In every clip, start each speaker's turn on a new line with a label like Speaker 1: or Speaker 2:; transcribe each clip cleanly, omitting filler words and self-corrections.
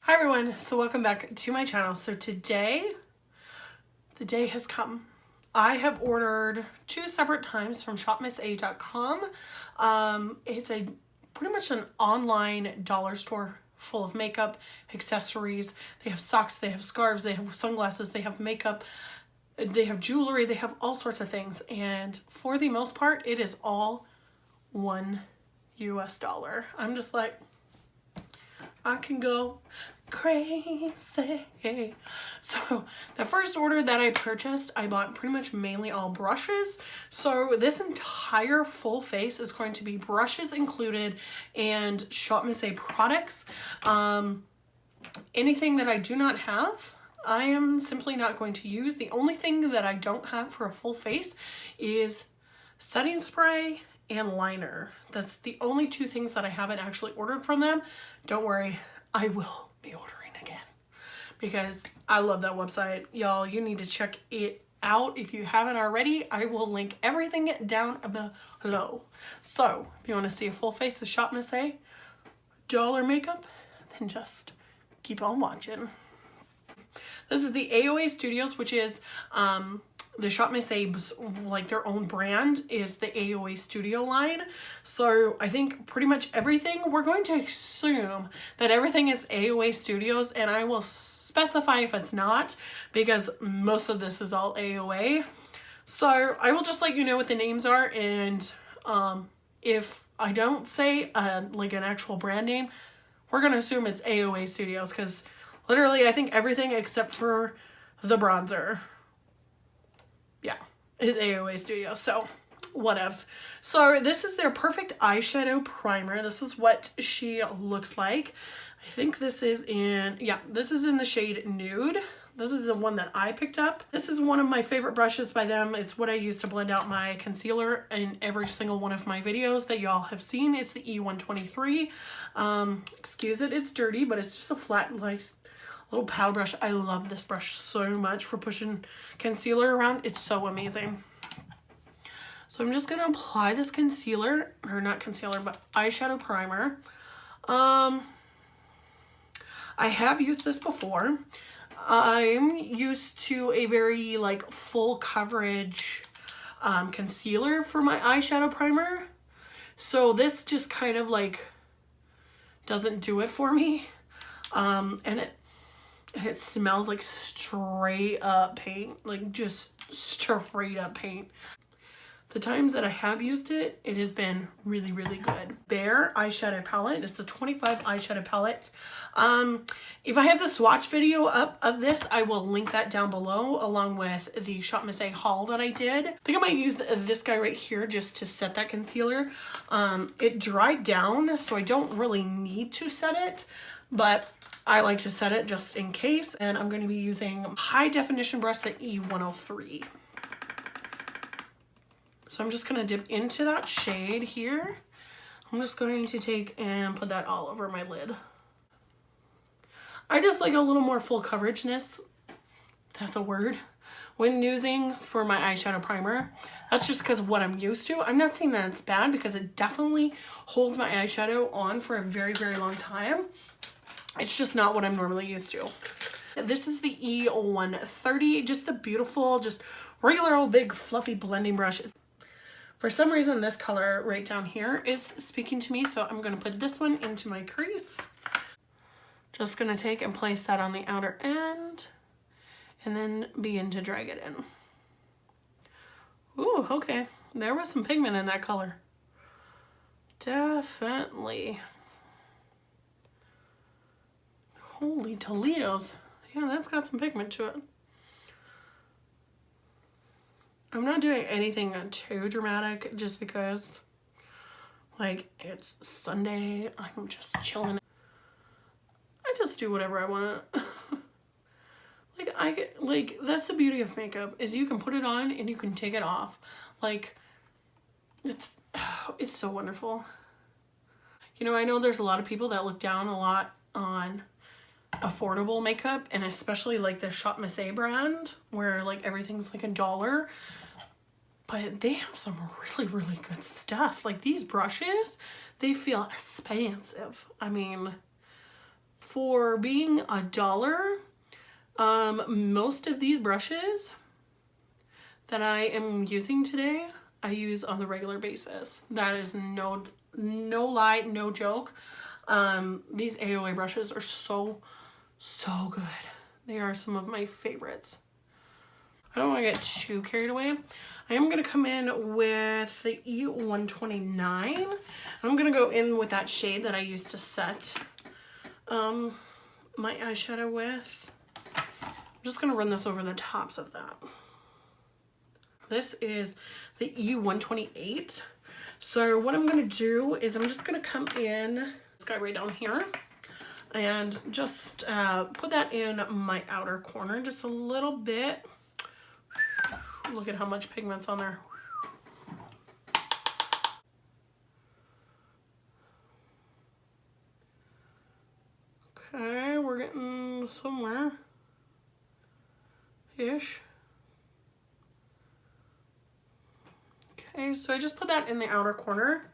Speaker 1: Hi everyone, so welcome back to my channel. So today, the day has come. I have ordered 2 separate times from shopmissa.com. It's pretty much an online dollar store full of makeup, accessories. They have socks, they have scarves, they have sunglasses, they have makeup, they have jewelry, they have all sorts of things. And for the most part, it is all $1 US. I'm just like, I can go crazy. So the first order that I purchased, I bought pretty much mainly all brushes. So this entire full face is going to be brushes included and Shop Miss products. Anything that I do not have, I am simply not going to use. The only thing that I don't have for a full face is setting spray and liner. That's the only 2 things that I haven't actually ordered from them. Don't worry, I will be ordering again because I love that website. Y'all, you need to check it out if you haven't already. I will link everything down below. So if you want to see a full face of Shop Miss dollar makeup, then just keep on watching. This is the AOA Studios, which is the Shop Miss like their own brand is the AOA Studio line. So I think pretty much everything, we're going to assume that everything is AOA Studios, and I will specify if it's not because most of this is all AOA. So I will just let you know what the names are, and if I don't say like an actual brand name, we're going to assume it's AOA Studios because literally I think everything except for the bronzer, yeah, is AOA Studio. So whatevs. So this is their perfect eyeshadow primer. This is what she looks like. I think this is in, yeah, this is in the shade Nude. This is the one that I picked up. This is one of my favorite brushes by them. It's what I use to blend out my concealer in every single one of my videos that y'all have seen. It's the E123. Excuse it, it's dirty, but it's just a flat, like, little powder brush. I love this brush so much for pushing concealer around. It's so amazing. So I'm just gonna apply this concealer, or not concealer, but eyeshadow primer. I have used this before. I'm used to a very like full coverage concealer for my eyeshadow primer. So this just kind of like doesn't do it for me. And it smells like straight up paint, like just straight up paint. The times that I have used it, it has been really, really good. Bare eyeshadow palette. It's a 25 eyeshadow palette. If I have the swatch video up of this, I will link that down below along with the Shop Miss haul that I did. I think I might use this guy right here just to set that concealer. It dried down, so I don't really need to set it, but I like to set it just in case. And I'm going to be using high definition brush, the E103. So I'm just going to dip into that shade here. I'm just going to take and put that all over my lid. I just like a little more full coverageness, if that's a word, when using for my eyeshadow primer. That's just because what I'm used to. I'm not saying that it's bad because it definitely holds my eyeshadow on for a very, very long time. It's just not what I'm normally used to. This is the E130, just the beautiful, just regular old big fluffy blending brush. For some reason, this color right down here is speaking to me, so I'm going to put this one into my crease. Just going to take and place that on the outer end, and then begin to drag it in. Ooh, okay. There was some pigment in that color. Definitely. Holy Toledo's. Yeah, that's got some pigment to it. I'm not doing anything too dramatic just because, like, it's Sunday. I'm just chilling. I just do whatever I want. Like, that's the beauty of makeup, is you can put it on and you can take it off. Like, it's so wonderful. You know, I know there's a lot of people that look down a lot on affordable makeup, and especially like the Shop Miss brand where like everything's like $1, but they have some really, really good stuff. Like these brushes, they feel expansive. I mean, For being $1, most of these brushes that I am using today, I use on the regular basis. That is no lie, no joke. These AOA brushes are so good. They are some of my favorites. I don't want to get too carried away. I am going to come in with the E129. I'm going to go in with that shade that I used to set my eyeshadow with. I'm just going to run this over the tops of that. This is the E128. So what I'm going to do is I'm just going to come in, this guy right down here, and just put that in my outer corner just a little bit. Look at how much pigment's on there. Okay, we're getting somewhere ish. Okay, so I just put that in the outer corner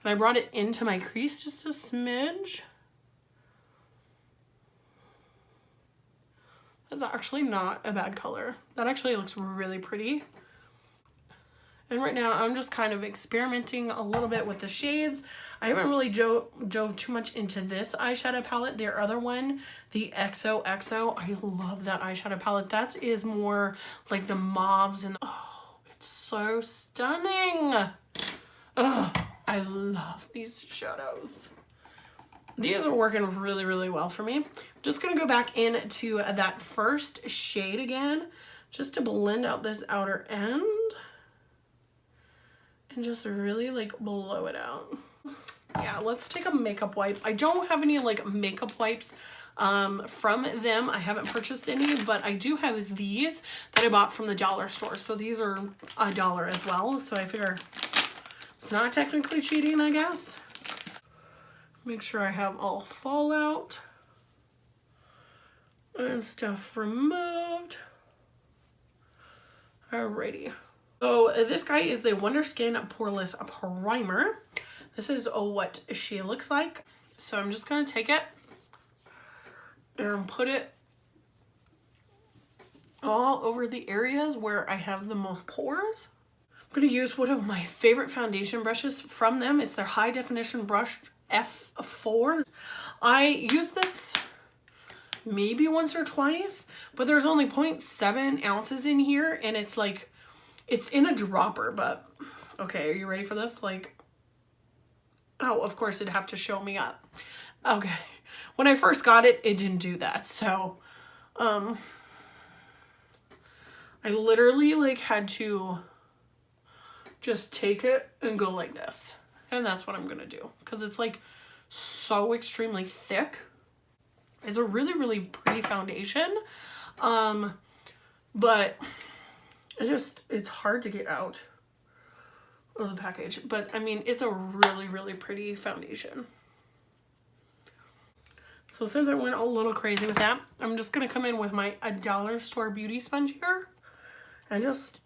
Speaker 1: and I brought it into my crease just a smidge. That's actually not a bad color. That actually looks really pretty. And right now I'm just kind of experimenting a little bit with the shades. I haven't really dove too much into this eyeshadow palette. Their other one, the XOXO, I love that eyeshadow palette. That is more like the mauves and oh, it's so stunning. Oh, I love these shadows. These are working really well for me. I'm just gonna go back into that first shade again, just to blend out this outer end and just really like blow it out. Yeah, let's take a makeup wipe. I don't have any like makeup wipes from them. I haven't purchased any, but I do have these that I bought from the dollar store. So these are $1 as well. So I figure it's not technically cheating, I guess. Make sure I have all fallout and stuff removed. Alrighty. So this guy is the Wonder Skin Poreless Primer. This is what she looks like. So I'm just going to take it and put it all over the areas where I have the most pores. I'm going to use one of my favorite foundation brushes from them. It's their high definition brush F4. I use this maybe once or twice, but there's only 0.7 ounces in here and it's like, it's in a dropper, but okay, are you ready for this? Like, oh, of course it'd have to show me up. Okay, when I first got it, it didn't do that. So, I literally like had to just take it and go like this. And that's what I'm gonna do because it's like so extremely thick. It's a really pretty foundation. But it's hard to get out of the package. But I mean, it's a really pretty foundation. So since I went a little crazy with that, I'm just gonna come in with my dollar store beauty sponge here and just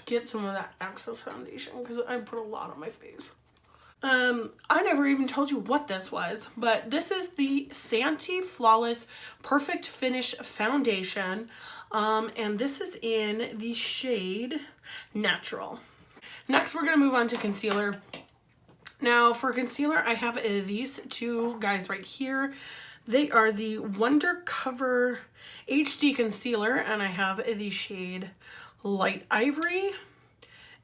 Speaker 1: get some of that excess foundation because I put a lot on my face. I never even told you what this was, but this is the Santee Flawless Perfect Finish Foundation, and this is in the shade Natural. Next, we're going to move on to concealer. Now, for concealer, I have these two guys right here. They are the Wonder Cover HD Concealer, and I have the shade Light Ivory,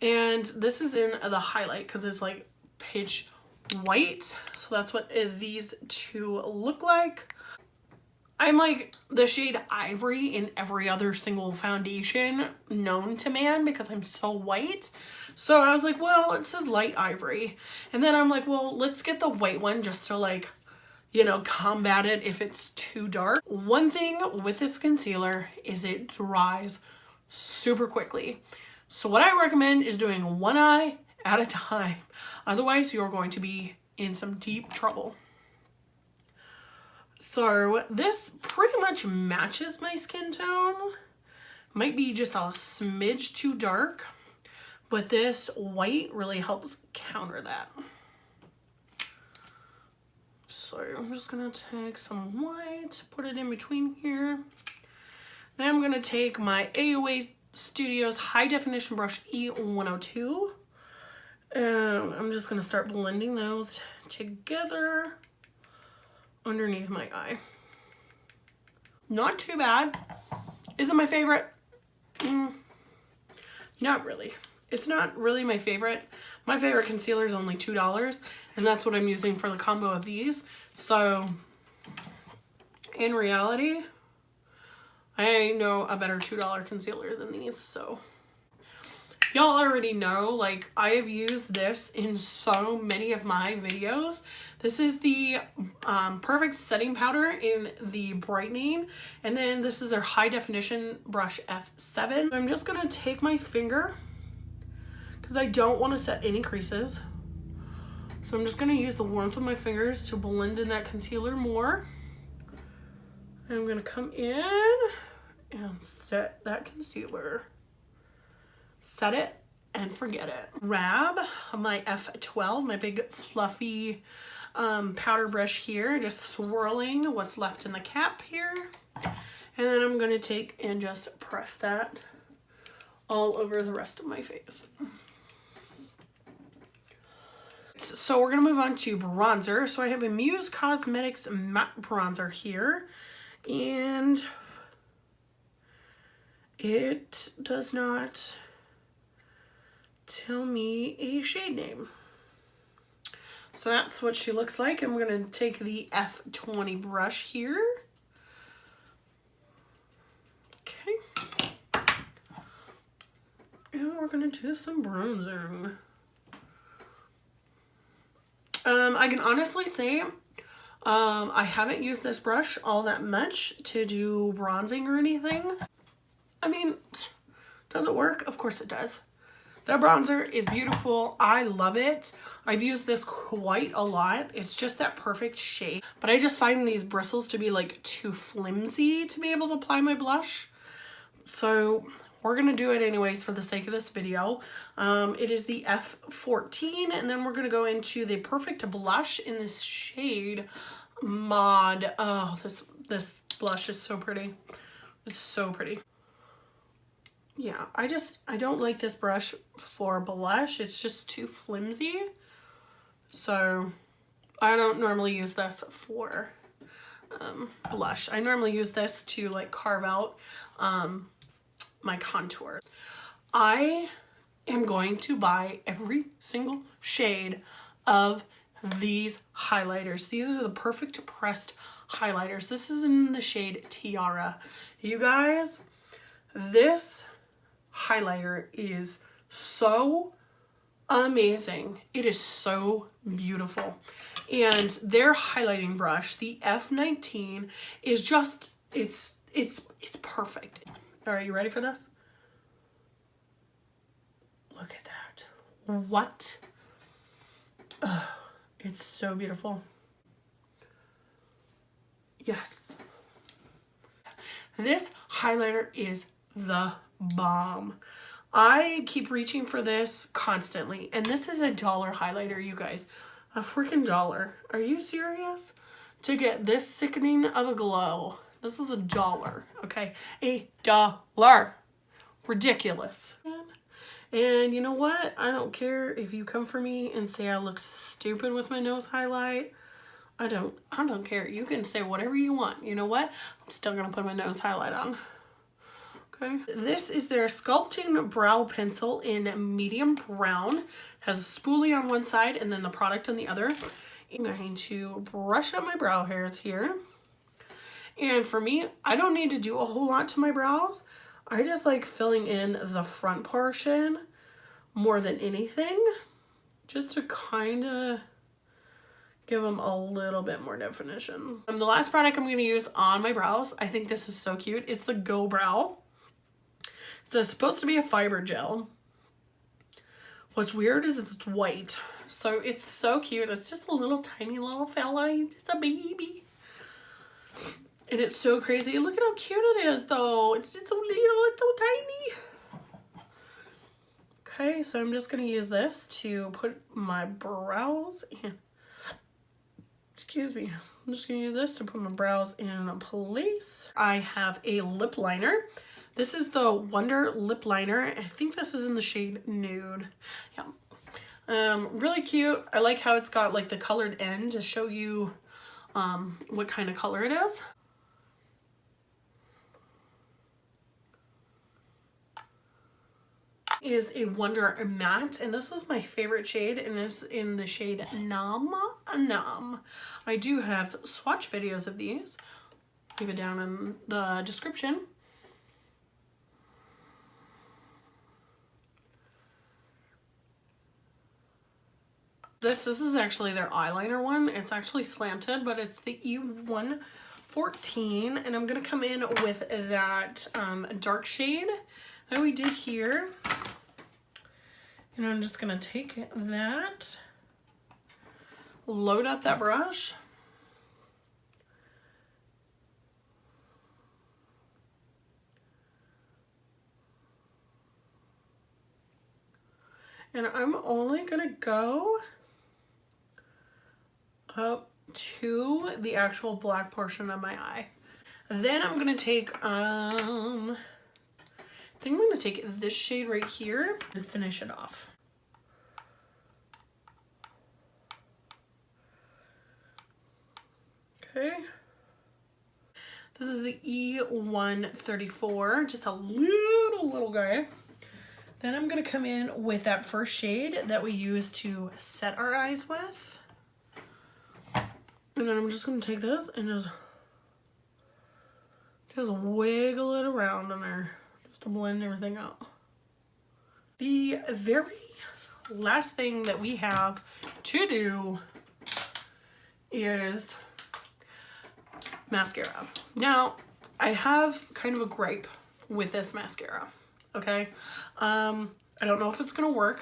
Speaker 1: and this is in the highlight because it's like pitch white. So that's what these two look like. I'm like the shade Ivory in every other single foundation known to man because I'm so white. So I was like, well, it says Light Ivory. And then I'm like, well, let's get the white one just to like, you know, combat it if it's too dark. One thing with this concealer is it dries super quickly. So what I recommend is doing one eye at a time. Otherwise, you're going to be in some deep trouble. So this pretty much matches my skin tone. Might be just a smidge too dark, but this white really helps counter that. So I'm just gonna take some white, put it in between here. Then I'm gonna take my AOA Studios High Definition Brush E102. And I'm just gonna start blending those together underneath my eye. Not too bad. Is it my favorite? Not really. It's not really my favorite. My favorite concealer is only $2, and that's what I'm using for the combo of these. So, in reality, I know a better $2 concealer than these, so. Y'all already know, like, I have used this in so many of my videos. This is the Perfect Setting Powder in the Brightening. And then this is their High Definition Brush F7. I'm just going to take my finger because I don't want to set any creases. So I'm just going to use the warmth of my fingers to blend in that concealer more. And I'm going to come in and set that concealer. Set it and forget it. Grab my F12, my big fluffy powder brush here, just swirling what's left in the cap here. And then I'm gonna take and just press that all over the rest of my face. So we're gonna move on to bronzer. So I have a Muse Cosmetics matte bronzer here, and it does not tell me a shade name. So that's what she looks like. I'm gonna take the F20 brush here. Okay. And we're gonna do some bronzing. I can honestly say I haven't used this brush all that much to do bronzing or anything. I mean, does it work? Of course it does. The bronzer is beautiful. I love it. I've used this quite a lot. It's just that perfect shade. But I just find these bristles to be like too flimsy to be able to apply my blush. So we're going to do it anyways for the sake of this video. It is the F14, and then we're going to go into the Perfect Blush in this shade Mod. Oh, this blush is so pretty. It's so pretty. Yeah, I don't like this brush for blush. It's just too flimsy. So I don't normally use this for blush. I normally use this to like carve out my contour. I am going to buy every single shade of these highlighters. These are the Perfect Pressed highlighters. This is in the shade Tiara. You guys, this highlighter is so amazing. It is so beautiful. And their highlighting brush, the F19, is just, it's perfect. All right, you ready for this? Look at that. What? Oh, it's so beautiful. Yes. This highlighter is the bomb. I keep reaching for this constantly, and this is $1 highlighter, you guys. A freaking $1. Are you serious? To get this sickening of a glow. This is $1, okay? $1. Ridiculous. And you know what? I don't care if you come for me and say I look stupid with my nose highlight. I don't care. You can say whatever you want. You know what? I'm still gonna put my nose highlight on. Okay. This is their Sculpting Brow Pencil in medium brown. It has a spoolie on one side and then the product on the other. I'm going to brush up my brow hairs here. And for me, I don't need to do a whole lot to my brows. I just like filling in the front portion more than anything, just to kind of give them a little bit more definition. The last product I'm going to use on my brows, I think this is so cute. It's the Go Brow. It's supposed to be a fiber gel. What's weird is it's white. So it's so cute. It's just a little tiny little fella. He's just a baby. And it's so crazy. Look at how cute it is though. It's just so little, it's so tiny. Okay, so I'm just gonna use this to put my brows in. excuse me. I'm just gonna use this to put my brows in place. I have a lip liner. This is the Wonder Lip Liner. I think this is in the shade Nude. Yeah. Really cute. I like how it's got like the colored end to show you what kind of color it is. Is a Wonder Matte, and this is my favorite shade, and it's in the shade Numb. I do have swatch videos of these. Leave it down in the description. This is actually their eyeliner one. It's actually slanted, but it's the E114, and I'm gonna come in with that dark shade that we did here. And I'm just gonna take that, load up that brush, and I'm only gonna go up to the actual black portion of my eye. Then I'm gonna take I think I'm gonna take this shade right here and finish it off. Okay. This is the E134, just a little guy. Then I'm gonna come in with that first shade that we use to set our eyes with. And then I'm just gonna take this and just wiggle it around in there, just to blend everything out. The very last thing that we have to do is mascara. Now, I have kind of a gripe with this mascara, okay? I don't know if it's gonna work,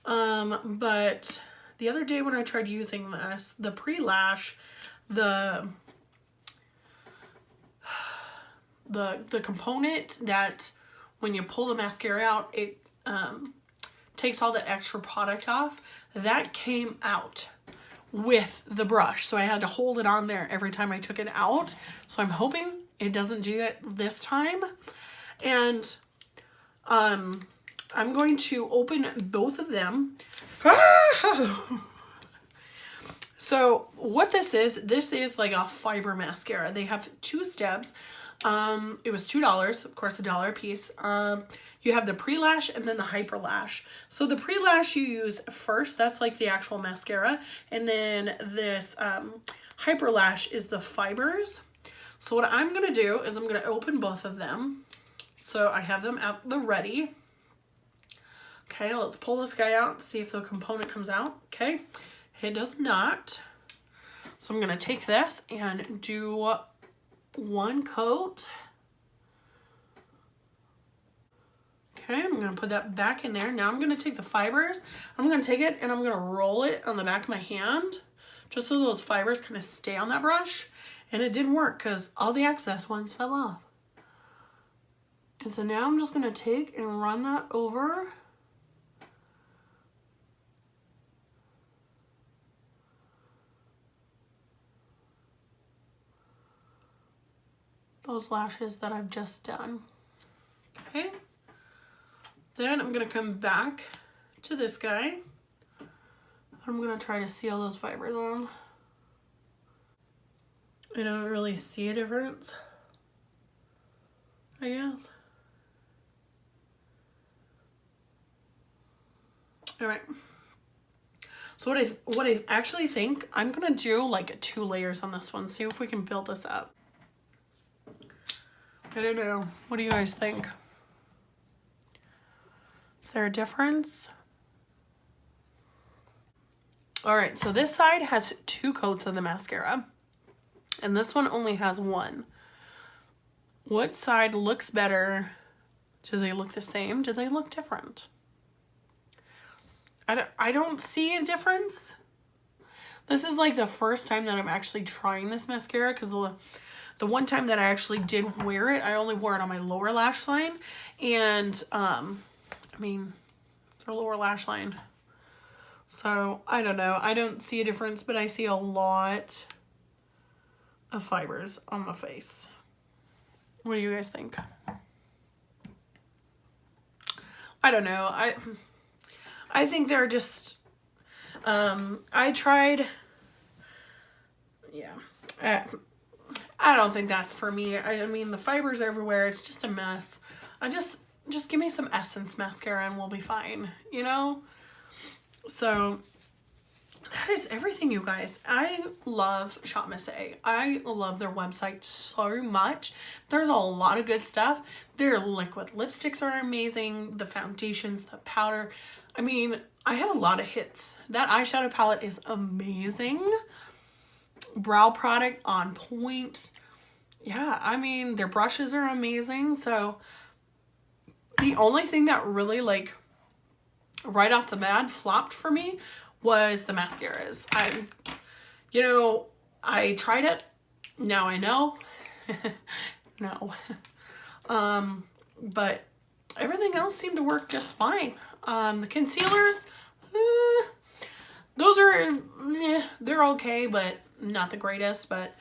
Speaker 1: but the other day when I tried using this, the pre-lash, the component that when you pull the mascara out, it takes all the extra product off, that came out with the brush. So I had to hold it on there every time I took it out. So I'm hoping it doesn't do it this time. And I'm going to open both of them. So what this is like a fiber mascara. They have 2 steps. It was $2, of course, $1 a piece. You have the pre-lash and then the hyper lash. So the pre-lash you use first, that's like the actual mascara. And then this hyper lash is the fibers. So what I'm gonna do is I'm gonna open both of them. So I have them at the ready. Okay, let's pull this guy out, see if the component comes out. Okay, it does not. So I'm gonna take this and do one coat. Okay, I'm gonna put that back in there. Now I'm gonna take the fibers. I'm gonna take it and I'm gonna roll it on the back of my hand just so those fibers kind of stay on that brush. And it didn't work because all the excess ones fell off. And so now I'm just gonna take and run that over those lashes that I've just done. Okay. Then I'm gonna come back to this guy. I'm gonna try to seal those fibers on. I don't really see a difference, I guess. All right. So what I actually think, I'm gonna do like 2 layers on this one. See if we can build this up. I don't know. What do you guys think? Is there a difference? All right, so this side has 2 coats of the mascara, and this one only has 1. What side looks better? Do they look the same? Do they look different? I don't see a difference. This is like the first time that I'm actually trying this mascara, because the one time that I actually did wear it, I only wore it on my lower lash line, and I mean, the lower lash line So I don't know. I don't see a difference, but I see a lot of fibers on my face. What do you guys think? I don't know. I think they're just, I tried, yeah. I don't think that's for me. I mean, the fibers are everywhere. It's just a mess. Just give me some Essence mascara and we'll be fine, you know? So that is everything, you guys. I love Shop Miss A. I love their website so much. There's a lot of good stuff. Their liquid lipsticks are amazing. The foundations, the powder. I mean, I had a lot of hits. That eyeshadow palette is amazing. Brow product on point. Yeah, I mean, their brushes are amazing. So the only thing that really, like, right off the bat flopped for me was the mascaras. You know, I tried it. Now I know. No. But everything else seemed to work just fine. The concealers, those are, they're okay, but not the greatest. But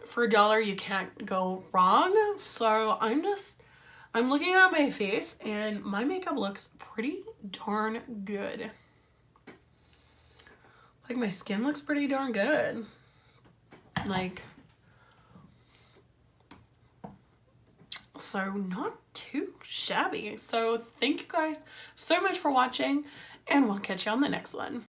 Speaker 1: for $1, you can't go wrong. So I'm looking at my face and my makeup looks pretty darn good. Like, my skin looks pretty darn good. Like, so not too shabby. So thank you guys so much for watching, and we'll catch you on the next one.